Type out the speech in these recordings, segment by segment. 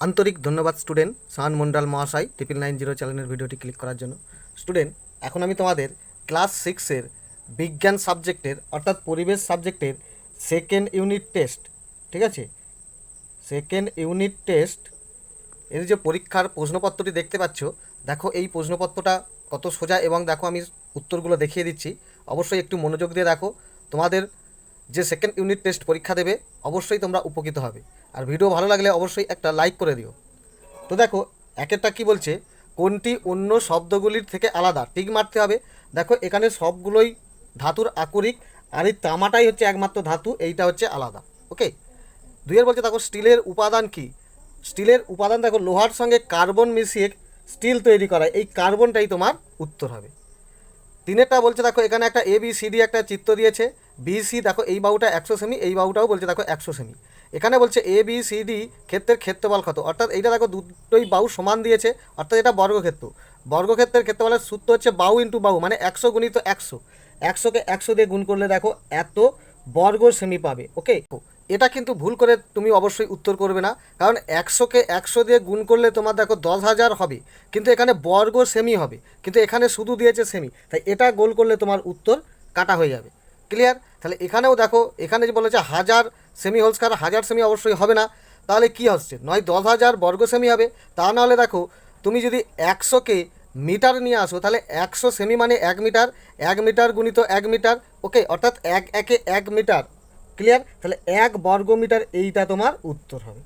আন্তরিক ধন্যবাদ স্টুডেন্ট শান মন্ডল মহাশয় 9990 চ্যানেলের ভিডিওটি ক্লিক করার জন্য। স্টুডেন্ট, এখন আমি তোমাদের ক্লাস 6-এর বিজ্ঞান সাবজেক্টের অর্থাৎ পরিবেশ সাবজেক্টের সেকেন্ড ইউনিট টেস্ট, ঠিক আছে, সেকেন্ড ইউনিট টেস্ট এর যে পরীক্ষার প্রশ্নপত্রটি দেখতে পাচ্ছ, দেখো এই প্রশ্নপত্রটা কত সোজা এবং দেখো আমি উত্তরগুলো দেখিয়ে দিচ্ছি। অবশ্যই একটু মনোযোগ দিয়ে দেখো, তোমাদের যে সেকেন্ড ইউনিট টেস্ট পরীক্ষা দেবে অবশ্যই তোমরা উপকৃত হবে। আর ভিডিও ভালো লাগলে অবশ্যই একটা লাইক করে দিও। তো দেখো একেরটা কি বলছে, কোনটি অন্য শব্দগুলির থেকে আলাদা, টিক মারতে হবে। দেখো এখানে সবগুলোই ধাতুর আকরিক, আর এই তামাটাই হচ্ছে একমাত্র ধাতু, এইটা হচ্ছে আলাদা। ওকে, দুইয়ের বলছে দেখো স্টিলের উপাদান কি, স্টিলের উপাদান দেখো লোহার সঙ্গে কার্বন মিশিয়ে স্টিল তৈরি করা, এই কার্বনটাই তোমার উত্তর হবে। তিনেরটা বলছে দেখো এখানে একটা ABCD একটা চিত্র দিয়েছে, BC দেখো এই বাহুটা 100 সেমি, এই বাহুটাও বলছে দেখো 100 সেমি। এখানে বলছে ABCD ক্ষেত্রের ক্ষেত্রফল কত, অর্থাৎ এইটা দেখো দুটোই বাহু সমান দিয়েছে, অর্থাৎ এটা বর্গক্ষেত্র। বর্গক্ষেত্রের ক্ষেত্রফলের সূত্র হচ্ছে বাহু ইন্টু বাহু, মানে 100 গুণিত 100, 100কে 100 দিয়ে গুণ করলে দেখো এত বর্গ সেমি পাবে। ওকে, এটা কিন্তু ভুল করে তুমি অবশ্যই উত্তর করবে না, কারণ 100কে 100 দিয়ে গুণ করলে তোমার দেখো 10,000 হবে, কিন্তু এখানে বর্গ সেমি হবে, কিন্তু এখানে শুধু দিয়েছে সেমি, তাই এটা গোল করলে তোমার উত্তর কাটা হয়ে যাবে। ক্লিয়ার? তাহলে এখানেও দেখো এখানে যে বলেছে 1000 সেমি হোল স্কয়ার, 1000 সেমি অবশ্যই হবে না, তাহলে কি হচ্ছে, নয় 10,000 বর্গ সেমি হবে, তা নাহলে দেখো তুমি যদি 100কে মিটার নিয়ে আসো তাহলে 100 সেমি মানে 1 মিটার, 1 মিটার গুণিত 1 মিটার। ওকে, অর্থাৎ 1 একে 1 মিটার। ক্লিয়ার? তাহলে 1 বর্গ মিটার এইটা তোমার উত্তর হবে।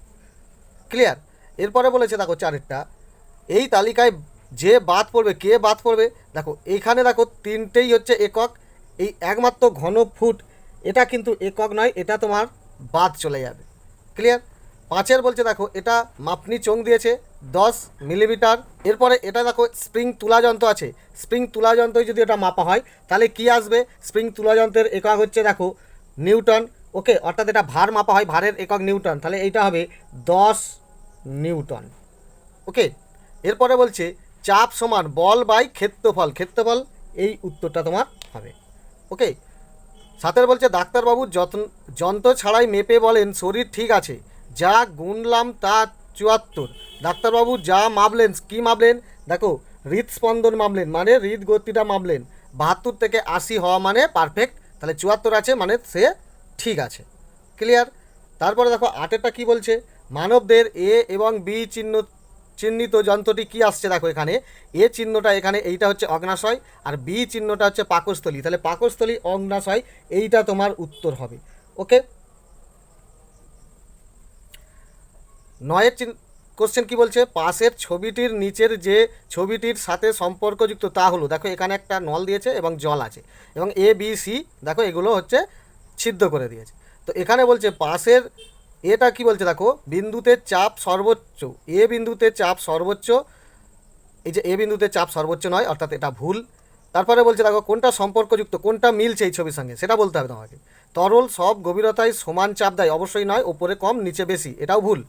ক্লিয়ার? এরপরে বলেছে দেখো চারেরটা, এই তালিকায় যে বাদ পড়বে, কে বাদ পড়বে, দেখো এইখানে দেখো তিনটেই হচ্ছে একক, এই একমাত্র ঘন ফুট এটা কিন্তু একক নয়, এটা তোমার বাদ চলে যাবে। ক্লিয়ার? পাঁচের বলছে দেখো এটা মাপনি চোঙ দিয়েছে 10 মিলিমিটার। এরপরে এটা দেখো স্প্রিং তুলা যন্ত্র আছে, স্প্রিং তুলা যন্ত্রই যদি এটা মাপা হয় তাহলে কি আসবে, স্প্রিং তুলা যন্ত্রের একক হচ্ছে দেখো নিউটন। ওকে, অর্থাৎ এটা ভার মাপা হয়, ভারের একক নিউটন, তাহলে এইটা হবে 10 নিউটন। ওকে, এরপরে বলছে চাপ সমান বল বাই ক্ষেত্রফল, ক্ষেত্রফল এই উত্তরটা তোমার হবে। ওকে, সাথের বলছে ডাক্তারবাবু যন্ত্র ছাড়াই মেপে বলেন শরীর ঠিক আছে, যা গুনলাম তা 74। ডাক্তারবাবু যা মাপলেন, কি মাপলেন, দেখো হৃদস্পন্দন মাপলেন, মানে হৃদগতিটা মাপলেন, 72 থেকে 80 হওয়া মানে পারফেক্ট, তাহলে 74 আছে মানে সে ঠিক আছে। ক্লিয়ার? তারপরে দেখো আটেরটা কি বলছে, মানবদের A এবং B চিহ্নিত যন্ত্রটি কি আসছে, দেখো এখানে এ চিহ্নটা এখানে এইটা হচ্ছে অগ্নাশয়, আর বি চিহ্নটা হচ্ছে পাকস্থলী, তাহলে পাকস্থলী অগ্নাশয় এইটা তোমার উত্তর হবে। ওকে, নয়ের কোশ্চেন কি বলছে, পাশের ছবিটির নিচের যে ছবিটির সাথে সম্পর্কযুক্ত তা হলো, দেখো এখানে একটা নল দিয়েছে এবং জল আছে, এবং ABC দেখো এগুলো হচ্ছে ছিদ্র করে দিয়েছে। তো এখানে বলছে পাশের এটা কি বলছে, দেখো বিন্দুতে চাপ সর্বোচ্চ, এ বিন্দুতে চাপ সর্বোচ্চ, এই যে এ বিন্দুতে চাপ সর্বোচ্চ নয়, অর্থাৎ এটা ভুল। তারপরে বলছে দেখো কোনটা সম্পর্কযুক্ত, কোনটা মিলছে এই ছবির সঙ্গে সেটা বলতে হবে তোমাকে। তরল সব গভীরতায় সমান চাপ দেয়, অবশ্যই নয়, ওপরে কম নিচে বেশি, এটাও ভুল।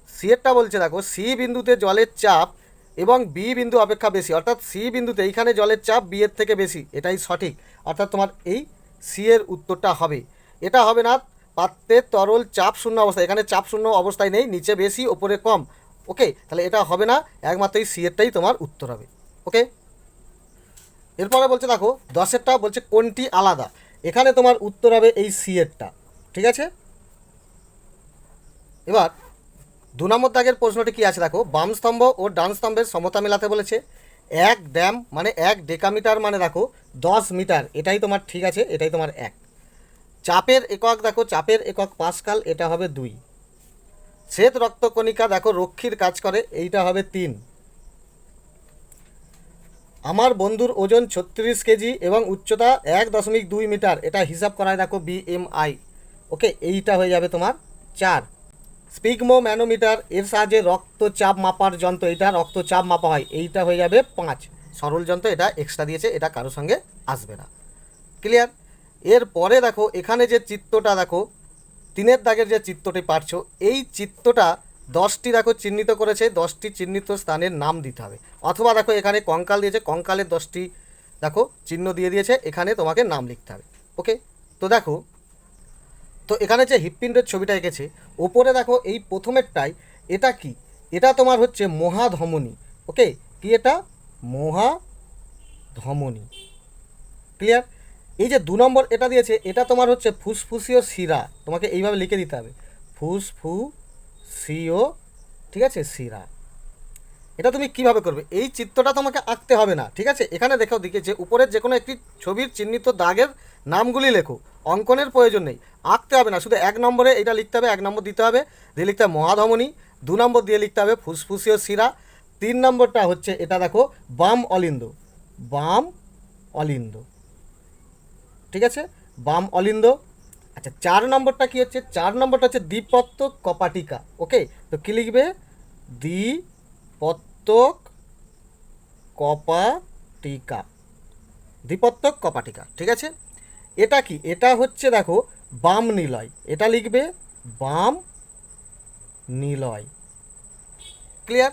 সি এরটা বলছে দেখো সি বিন্দুতে জলের চাপ এবং বি বিন্দু অপেক্ষা বেশি, অর্থাৎ সি বিন্দুতে এইখানে জলের চাপ বি এর থেকে বেশি, এটাই সঠিক, অর্থাৎ তোমার এই সি এর উত্তরটা হবে। এটা হবে না, পাত্রের তরল চাপ শূন্য অবস্থায়, এখানে চাপ শূন্য অবস্থায় নেই, নিচে বেশি ওপরে কম। ওকে, তাহলে এটা হবে না, একমাত্র এই সি এরটাই তোমার উত্তর হবে। ওকে, এরপরে বলছে দেখো 10এরটা বলছে কোনটি আলাদা, এখানে তোমার উত্তর হবে এই সি এরটা। ঠিক আছে, এবার 2 নম্বর দাগের প্রশ্নটি কি আছে, দেখো বাম স্তম্ভ ও ডান স্তম্ভের সমতা মেলাতে বলেছে। এক ড্যাম মানে 1 ডেকামিটার মানে দেখো 10 মিটার, এটাই তোমার ঠিক আছে, এটাই তোমার 1। চাপের একক দেখো চাপের একক পাস্কাল, এটা হবে 2। শ্বেত রক্তকণিকা দেখো রক্ষীর কাজ করে, এইটা হবে 3। আমার বন্ধুর ওজন 36 কেজি এবং উচ্চতা 1.2 মিটার, এটা হিসাব করায় দেখো BMI। ওকে, এইটা হয়ে যাবে তোমার 4। স্পিগমো ম্যানোমিটার এর সাহায্যে রক্তচাপ মাপার যন্ত্র, এটা রক্তচাপ মাপা হয়, এইটা হয়ে যাবে 5। সরল যন্ত্র এটা এক্সট্রা দিয়েছে, এটা কারোর সঙ্গে আসবে না। ক্লিয়ার? এরপরে দেখো এখানে যে চিত্রটা দেখো 3এর দাগের যে চিত্রটি পাচ্ছ, এই চিত্রটা 10টি দেখো চিহ্নিত করেছে, 10টি চিহ্নিত স্থানের নাম দিতে হবে, অথবা দেখো এখানে কঙ্কাল দিয়েছে, কঙ্কালের 10টি দেখো চিহ্ন দিয়ে দিয়েছে, এখানে তোমাকে নাম লিখতে হবে। ওকে, তো দেখো, তো এখানে যে হৃৎপিণ্ডের ছবিটা এঁকেছে, ওপরে দেখো এই প্রথমেরটায় এটা কি? এটা তোমার হচ্ছে মহাধমনী। ওকে, কি এটা? মহাধমনী। ক্লিয়ার? এই যে 2 নম্বর এটা দিয়েছে, এটা তোমার হচ্ছে ফুসফুসীয় শিরা। তোমাকে এইভাবে লিখে দিতে হবে, ফুসফুসীয়, ঠিক আছে, শিরা। এটা তুমি কিভাবে করবে? এই চিত্রটা তোমাকে আঁকতে হবে না, ঠিক আছে? এখানে দেখো দিকেছে উপরের যে কোনো একটি ছবির চিহ্নিত দাগের নামগুলি লেখো, অঙ্কনের প্রয়োজন নেই, আঁকতে হবে না। শুধু 1 নম্বরে এটা লিখতে হবে, 1 নম্বর দিতে হবে, দিয়ে লিখতে হবে মহাধমনী, 2 নম্বর দিয়ে লিখতে হবে ফুসফুসীয় শিরা, 3 নম্বরটা হচ্ছে এটা দেখো বাম অলিন্দ, বাম অলিন্দ, ঠিক আছে, বাম অলিন্দ। আচ্ছা 4 নম্বরটা কি হচ্ছে? 4 নম্বরটা হচ্ছে দ্বিপত্তক কপাটিকা। ওকে, তো কী লিখবে? দ্বিপত্তক কপাটিকা, দ্বিপত্তক কপাটিকা, ঠিক আছে। এটা কি? এটা হচ্ছে দেখো বাম নিলয়, এটা লিখবে বাম নিলয়। ক্লিয়ার?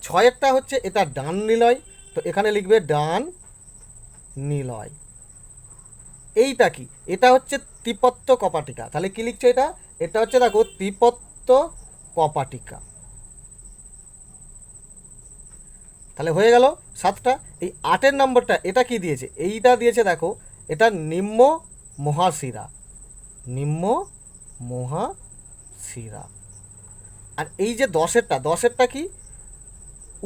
6এরটা হচ্ছে এটা ডান নিলয়, তো এখানে লিখবে ডান নিলয়। এইটা কি? এটা হচ্ছে ত্রিপত্ত কপাটিকা, তাহলে কি লিখছে এটা? এটা হচ্ছে দেখো ত্রিপত্ত কপাটিকা। তাহলে হয়ে গেল 7টা। এই 8এর নম্বরটা এটা কি দিয়েছে? এইটা দিয়েছে দেখো, এটা নিম্ন মহাশিরা, নিম্ন মহাশিরা। আর এই যে 10এরটা কি?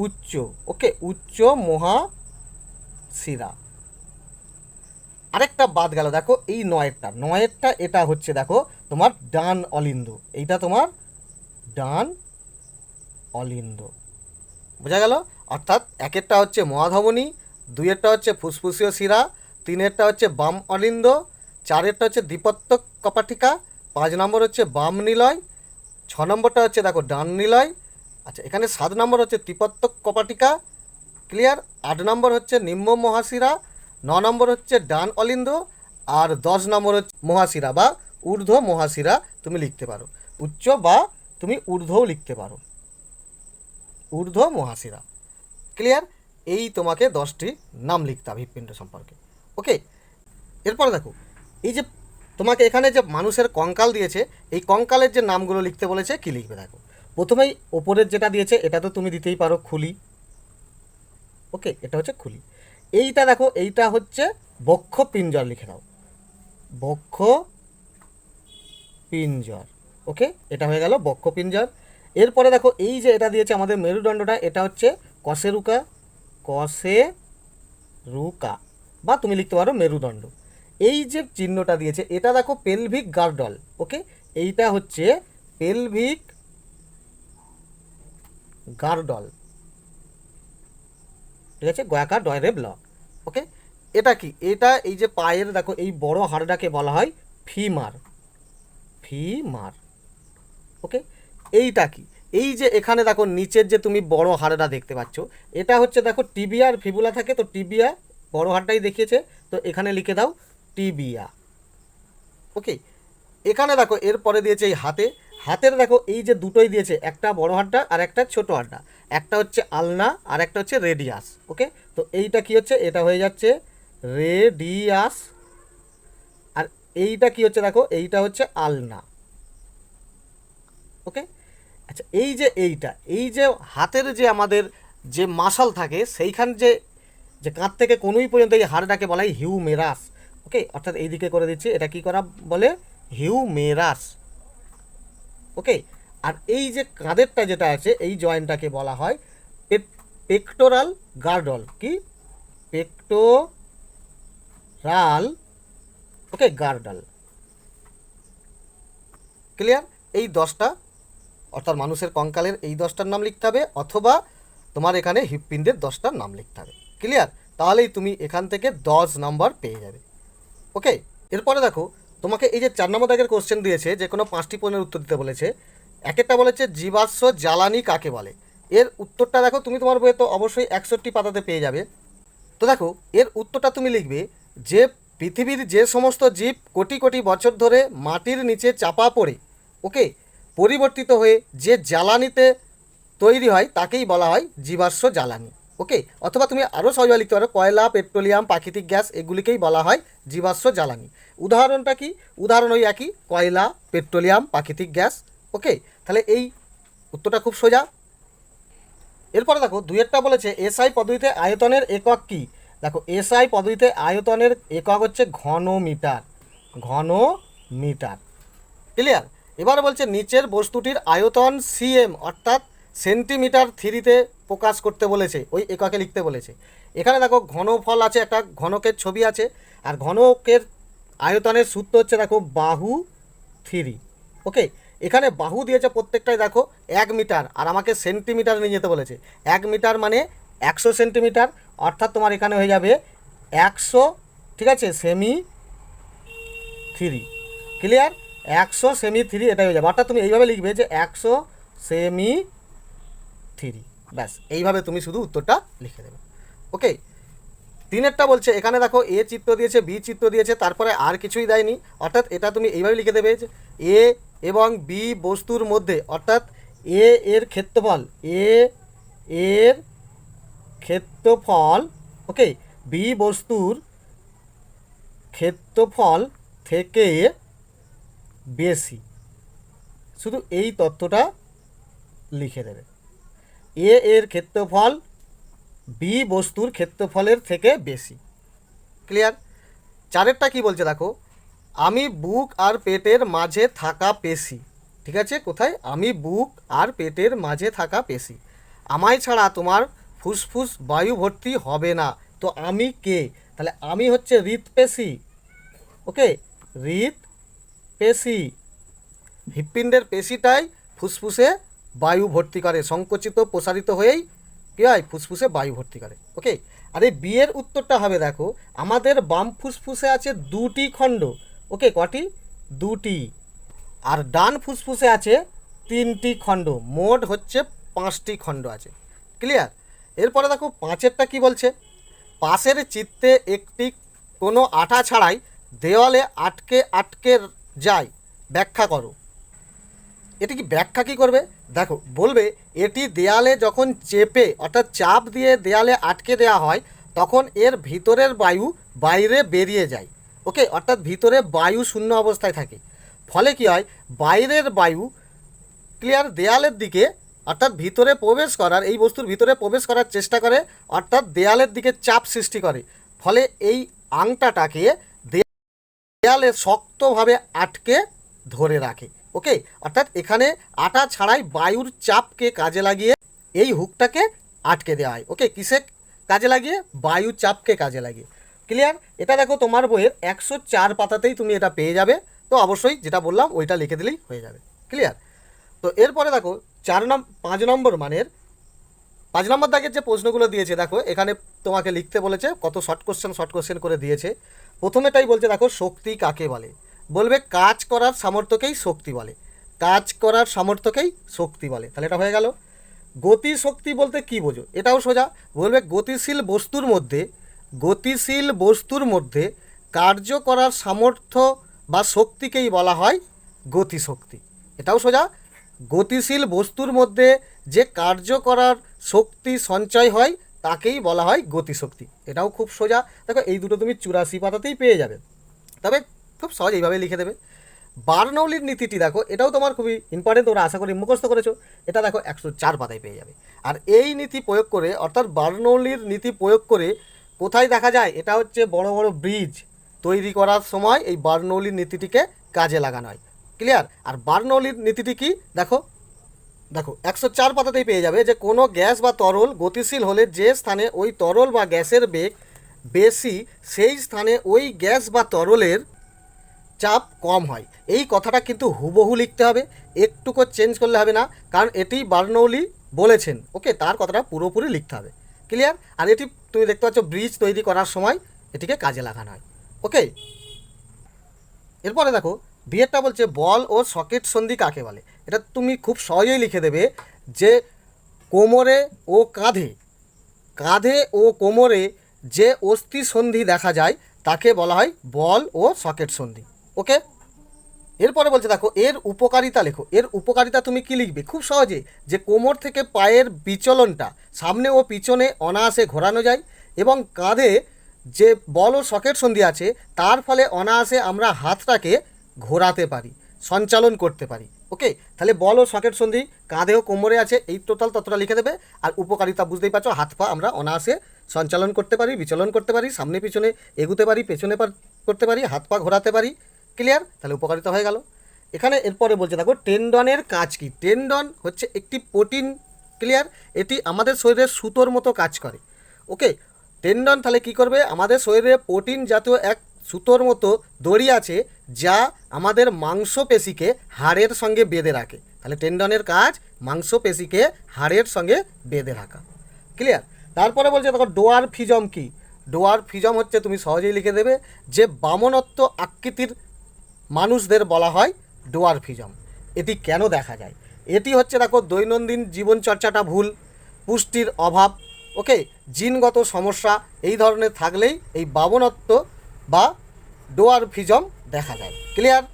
উচ্চ। ওকে, উচ্চ মহাশিরা। আরেকটা বাদ গেল দেখো, এই 9এরটা এটা হচ্ছে দেখো তোমার ডান অলিন্দ, এইটা তোমার ডান অলিন্দ। বোঝা গেল? অর্থাৎ 1এরটা হচ্ছে মহাধমনী, 2এরটা হচ্ছে ফুসফুসীয় শিরা, 3এরটা হচ্ছে বাম অলিন্দ, 4এরটা হচ্ছে দ্বিপত্তক কপাটিকা, 5 নম্বর হচ্ছে বাম নিলয়, 6 নম্বরটা হচ্ছে দেখো ডান নিলয়। আচ্ছা এখানে 7 নম্বর হচ্ছে ত্রিপত্তক কপাটিকা। ক্লিয়ার? 8 নম্বর হচ্ছে নিম্ন মহাশিরা, 9 নম্বর হচ্ছে ডান অলিন্দ, আর 10 নম্বর হচ্ছে মহাশিরা বা ঊর্ধ্ব মহাশিরা তুমি লিখতে পারো, উচ্চ বা তুমি ঊর্ধ্বও লিখতে পারো, ঊর্ধ্ব মহাশিরা। ক্লিয়ার? এই তোমাকে 10টি নাম লিখতে হবে হৃৎপিণ্ড সম্পর্কে। ওকে, এরপরে দেখো এই যে তোমাকে এখানে যে মানুষের কঙ্কাল দিয়েছে, এই কঙ্কালের যে নামগুলো লিখতে বলেছে, কি লিখবে দেখো। প্রথমেই ওপরের যেটা দিয়েছে এটা তো তুমি দিতেই পারো, খুলি। ওকে, এটা হচ্ছে খুলি। এইটা দেখো, এইটা হচ্ছে বক্ষ পিঞ্জর, লিখে দাও বক্ষ পিঞ্জর। ওকে, এটা হয়ে গেল বক্ষ পিঞ্জর। এরপরে দেখো এই যে এটা দিয়েছে আমাদের মেরুদণ্ডটা, এটা হচ্ছে কশেরুকা, কশেরুকা, বা তুমি লিখতে পারো মেরুদণ্ড। এই যে চিহ্নটা দিয়েছে এটা দেখো পেলভিক গার্ডল। ওকে, এইটা হচ্ছে পেলভিক গার্ডল, ঠিক আছে, গয়াকার ডয়রে ব্লক। ওকে, এটা কি? এটা এই যে পায়ের দেখো এই বড় হাড়টাকে বলা হয় ফিমার, ফিমার। ওকে, এইটা কি? এই যে এখানে দেখো নিচের যে তুমি বড় হাড়টা দেখতে পাচ্ছ, এটা হচ্ছে দেখো টিবিয়া আর ফিবুলা থাকে, তো টিবিয়া বড় হাড়টাই দেখিয়েছে, তো এখানে লিখে দাও টিবিয়া। ওকে, এখানে দেখো এরপরে দিয়েছে এই হাতের দেখো এই যে দুটোই দিয়েছে, একটা বড় হাড়টা আর একটা ছোট হাড়টা, একটা হচ্ছে আলনা আর একটা হচ্ছে রেডিয়াস। ওকে, তো এইটা কি হচ্ছে? এটা হয়ে যাচ্ছে রেডিয়াস, আর এইটা কি হচ্ছে দেখো, এইটা হচ্ছে আলনা। ওকে, আচ্ছা এই যে এই যে হাতের যে আমাদের যে মাসল থাকে, সেইখান যে যে কাঁধ থেকে কোনোই পর্যন্ত এই হাড়টাকে বলা হয় হিউমেরাস। ওকে, অর্থাৎ এই দিকে করে দিচ্ছি, এটা কি করা বলে? হিউমেরাস। ওকে, আর এই যে কাঁধেরটা যেটা আছে এই জয়েন্টটাকে বলা হয় পেক্টোরাল গার্ডল। কি? পেক্টোরাল, ওকে, গার্ডল। ক্লিয়ার? এই 10টা, অর্থাৎ মানুষের কঙ্কালের এই 10টার নাম লিখতে হবে, অথবা তোমার এখানে হৃৎপিণ্ডের 10টার নাম লিখতে হবে। ক্লিয়ার? তাহলেই তুমি এখান থেকে 10 নাম্বার পেয়ে যাবে। ওকে, এরপরে দেখো তোমাকে এই যে 4 নম্বর দাগের কোশ্চেন দিয়েছে, যে কোনো 5টি প্রশ্নের উত্তর দিতে বলেছে। একটা বলেছে জীবাশ্ম জ্বালানি কাকে বলে। এর উত্তরটা দেখো তুমি তোমার বইয়ে তো অবশ্যই 61 পাতাতে পেয়ে যাবে। তো দেখো এর উত্তরটা তুমি লিখবে যে পৃথিবীর যে সমস্ত জীব কোটি কোটি বছর ধরে মাটির নিচে চাপা পড়ে, ওকে, পরিবর্তিত হয়ে যে জ্বালানিতে তৈরি হয় তাকেই বলা হয় জীবাশ্ম জ্বালানি। ওকে, অথবা তুমি আরও সহজভাবে লিখতে পারো কয়লা, পেট্রোলিয়াম, প্রাকৃতিক গ্যাস, এগুলিকেই বলা হয় জীবাশ্ম জ্বালানি। উদাহরণটা কি? উদাহরণ ওই একই, কয়লা, পেট্রোলিয়াম, প্রাকৃতিক গ্যাস। ওকে, তাহলে এই উত্তরটা খুব সোজা। এরপরে দেখো দুইয়েরটা বলেছে এসআই পদ্ধতিতে আয়তনের একক কি। দেখো এসআই পদ্ধতিতে আয়তনের একক হচ্ছে ঘনমিটার, ঘনমিটার। ক্লিয়ার। এবারে বলছে নিচের বস্তুটির আয়তন সিএম অর্থাৎ সেন্টিমিটার থ্রিতে প্রকাশ করতে বলেছে, ওই এককে লিখতে বলেছে। এখানে দেখো ঘনফল আছে, একটা ঘনকের ছবি আছে, আর ঘনকের আয়তনের সূত্র হচ্ছে দেখো বাহু থ্রি। ওকে, এখানে বাহু দিয়েছে প্রত্যেকটাই দেখো 1 মিটার, আর আমাকে সেন্টিমিটার নিয়ে যেতে বলেছে। 1 মিটার মানে 100 সেন্টিমিটার, অর্থাৎ তোমার এখানে হয়ে যাবে 100, ঠিক আছে, semi three. Clear, 100 semi three এটা হয়ে যাবে। অর্থাৎ তুমি এইভাবে লিখবে যে 100 সেমি থ্রি, ব্যাস এইভাবে তুমি শুধু উত্তরটা লিখে দেবে। ওকে, তিনেরটা বলছে এখানে দেখো এ চিত্র দিয়েছে, বি চিত্র দিয়েছে, তারপরে আর কিছুই দেয়নি, অর্থাৎ এটা তুমি এইভাবে লিখে দেবে যে এ এবং বি বস্তুর মধ্যে, অর্থাৎ এ এর ক্ষেত্রফল, এর ক্ষেত্রফল, ওকে, বি বস্তুর ক্ষেত্রফল থেকে বেশি, শুধু এই তথ্যটা লিখে দেবে। এ এর ক্ষেত্রফল বি বস্তুর ক্ষেত্রফলের থেকে বেশি। ক্লিয়ার। চারেরটা কি বলছে দেখো, আমি বুক আর পেটের মাঝে থাকা পেশি, ঠিক আছে, কোথায়, আমি বুক আর পেটের মাঝে থাকা পেশি, আমায় ছাড়া তোমার ফুসফুস বায়ু ভর্তি হবে না। তো আমি কে, তাহলে আমি হচ্ছে হৃৎপেশি। ওকে, হৃৎপেশি, হৃৎপিণ্ডের পেশিটাই ফুসফুসে বায়ু ভর্তি করে, সংকুচিত প্রসারিত হয়েই কী হয়, ফুসফুসে বায়ু ভর্তি করে। ওকে, আর এই বিয়ের উত্তরটা হবে দেখো, আমাদের বাম ফুসফুসে আছে 2টি খণ্ড। ওকে, কটি, 2টি, আর ডান ফুসফুসে আছে 3টি খণ্ড, মোট হচ্ছে 5টি খণ্ড আছে। ক্লিয়ার। এরপরে দেখো পাঁচেরটা কি বলছে, পাশের চিত্রে একটি কোনো আঠা ছাড়াই দেওয়ালে আটকে আটকে যায়, ব্যাখ্যা করো। এটি কি ব্যাখ্যা কী করবে, দেখো বলবে এটি দেয়ালে যখন চেপে অর্থাৎ চাপ দিয়ে দেয়ালে আটকে দেওয়া হয় তখন এর ভিতরের বায়ু বাইরে বেরিয়ে যায়। ওকে, অর্থাৎ ভিতরে বায়ু শূন্য অবস্থায় থাকে, ফলে কি হয়, বাইরের বায়ু, ক্লিয়ার, দেয়ালের দিকে অর্থাৎ ভিতরে প্রবেশ করার, এই বস্তুর ভিতরে প্রবেশ করার চেষ্টা করে, অর্থাৎ দেয়ালের দিকে চাপ সৃষ্টি করে, ফলে এই আংটাটাকে দেয়ালে শক্তভাবে আটকে ধরে রাখে। ওকে, অর্থাৎ এখানে আটা ছাড়াই বায়ুর চাপকে কাজে লাগিয়ে এই হুকটাকে আটকে দেওয়া হয়। ওকে, কিসে কাজে লাগিয়ে, বায়ুর চাপকে কাজে লাগিয়ে। ক্লিয়ার। এটা দেখো তোমার বইয়ের 104 পাতাতেই তুমি এটা পেয়ে যাবে, তো অবশ্যই যেটা বললাম ওইটা লিখে দিলেই হয়ে যাবে। ক্লিয়ার। তো এরপরে দেখো 5 নম্বর মানের 5 নম্বর দাগের যে প্রশ্নগুলো দিয়েছে দেখো, এখানে তোমাকে লিখতে বলেছে, কত শর্ট কোশ্চেন করে দিয়েছে। প্রথমেটাই বলছে দেখো শক্তি কাকে বলে, বলবে কাজ করার সামর্থ্যকেই শক্তি বলে, কাজ করার সামর্থ্যকেই শক্তি বলে, তাহলে এটা হয়ে গেল। গতি শক্তি বলতে কি বোঝো, এটাও সোজা, বলবে গতিশীল বস্তুর মধ্যে কার্য করার সামর্থ্য বা শক্তিকেই বলা হয় গতিশক্তি, এটাও সোজা। গতিশীল বস্তুর মধ্যে যে কার্য করার শক্তি সঞ্চয় হয় তাকেই বলা হয় গতিশক্তি, এটাও খুব সোজা। দেখো এই দুটো তুমি 84 পাতাতেই পেয়ে যাবে, তবে খুব সহজ এইভাবে লিখে দেবে। বার্নৌলির নীতিটি দেখো, এটাও তোমার খুবই ইম্পর্টেন্ট, তোমরা আশা করি মুখস্থ করেছো। এটা দেখো 104 পাতায় পেয়ে যাবে। আর এই নীতি প্রয়োগ করে, অর্থাৎ বার্নৌলির নীতি প্রয়োগ করে কোথায় দেখা যায়, এটা হচ্ছে বড় বড় ব্রিজ তৈরি করার সময় এই বার্নৌলির নীতিটিকে কাজে লাগানো হয়। ক্লিয়ার। আর বার্নৌলির নীতিটি কি দেখো, 104 পাতাতেই পেয়ে যাবে যে কোনো গ্যাস বা তরল গতিশীল হলে যে স্থানে ওই তরল বা গ্যাসের বেগ বেশি সেই স্থানে ওই গ্যাস বা তরলের চাপ কম হয়। এই কথাটা কিন্তু হুবহু লিখতে হবে, একটুকু চেঞ্জ করলে হবে না, কারণ এটি বার্নৌলি বলেছেন। ওকে, তার কথাটা পুরোপুরি লিখতে হবে। ক্লিয়ার। আর এটি তুমি দেখতে পাচ্ছ ব্রিজ তৈরি করার সময় এটিকে কাজে লাগানো হয়। ওকে, এরপরে দেখো বিয়েরটা বলছে বল ও সকেট সন্ধি কাকে বলে। এটা তুমি খুব সহজেই লিখে দেবে যে কোমরে ও কাঁধে ও কোমরে যে অস্থি সন্ধি দেখা যায় তাকে বলা হয় বল ও সকেট সন্ধি। ওকে, এরপরে বলছে দেখো এর উপকারিতা লেখো। এর উপকারিতা তুমি কি লিখবে, খুব সহজে, যে কোমর থেকে পায়ের বিচলনটা সামনে ও পিছনে অনায়াসে ঘোরানো যায়, এবং কাঁধে যে বল ও সকেট সন্ধি আছে তার ফলে অনায়াসে আমরা হাতটাকে ঘোরাতে পারি, সঞ্চালন করতে পারি। ওকে, তাহলে বল ও সকেট সন্ধি কাঁধে ও কোমরে আছে, এই টোটাল ততটা লিখে দেবে। আর উপকারিতা বুঝতেই পারছো, হাত পা আমরা অনায়াসে সঞ্চালন করতে পারি, বিচলন করতে পারি, সামনে পিছনে এগুতে পারি, পেছনে করতে পারি, হাত পা ঘোরাতে পারি। ক্লিয়ার? তাহলে উপকারিতা হয়ে গেল। এখানে এরপরে বলছে দেখো টেন্ডনের কাজ কি। টেন্ডন হচ্ছে একটি প্রোটিন। ক্লিয়ার? এটি আমাদের শরীরে সুতোর মতো কাজ করে। ওকে, টেন্ডন তাহলে কী করবে, আমাদের শরীরে প্রোটিন জাতীয় এক সুতোর মতো দড়ি আছে যা আমাদের মাংসপেশিকে হাড়ের সঙ্গে বেঁধে রাখে। তাহলে টেন্ডনের কাজ মাংসপেশিকে হাড়ের সঙ্গে বেঁধে রাখা। ক্লিয়ার? তারপরে বলছে দেখো ডোয়ারফিজম কি। ডোয়ারফিজম হচ্ছে, তুমি সহজেই লিখে দেবে, যে বামনত্ব আকৃতির মানুষদের বলা হয় ডোয়ারফিজম। এটি কেন দেখা যায়? এটি হচ্ছে দেখো দৈনন্দিন জীবনচর্চাটা ভুল, পুষ্টির অভাব, ওকে, জিনগত সমস্যা এই ধরনের থাকলেই এই বামনত্ব বা ডোয়ারফিজম দেখা যায়। ক্লিয়ার?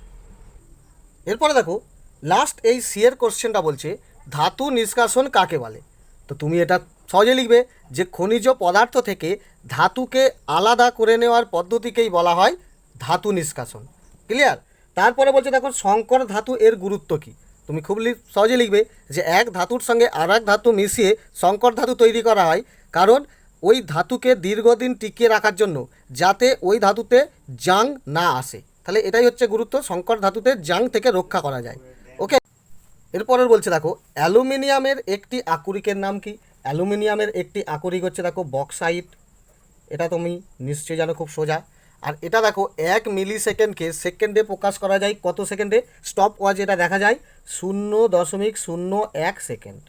এরপরে দেখো লাস্ট এই সিয়ের কোশ্চেনটা বলছে ধাতু নিষ্কাশন কাকে বলে। তো তুমি এটা সহজে লিখবে যে খনিজ পদার্থ থেকে ধাতুকে আলাদা করে নেওয়ার পদ্ধতিকেই বলা হয় ধাতু নিষ্কাশন। ক্লিয়ার? তারপরে বলছে দেখো সংকর ধাতু এর গুরুত্ব কী। তুমি খুব সহজে লিখবে যে এক ধাতুর সঙ্গে আর এক ধাতু মিশিয়ে সংকর ধাতু তৈরি করা হয়, কারণ ওই ধাতুকে দীর্ঘদিন টিকিয়ে রাখার জন্য, যাতে ওই ধাতুতে জাং না আসে। তাহলে এটাই হচ্ছে গুরুত্ব, সংকর ধাতুতে জাং থেকে রক্ষা করা যায়। ওকে, এরপরের বলছে দেখো অ্যালুমিনিয়ামের একটি আকরিকের নাম কি। অ্যালুমিনিয়ামের একটি আকরিক হচ্ছে দেখো বক্সাইট। এটা তুমি নিশ্চয়ই জানো, খুব সোজা। আর এটা দেখো 1 মিলি সেকেন্ডকে সেকেন্ডে প্রকাশ করা যায় কত সেকেন্ডে? স্টপ ওয়াচ এটা দেখা যায় 0.01 সেকেন্ড।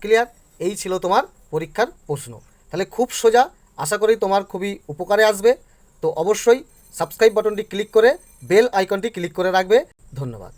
ক্লিয়ার? এই ছিল তোমার পরীক্ষার প্রশ্ন। তাহলে খুব সোজা, আশা করি তোমার খুবই উপকারে আসবে। তো অবশ্যই সাবস্ক্রাইব বাটনটি ক্লিক করে বেল আইকনটি ক্লিক করে রাখবে। ধন্যবাদ।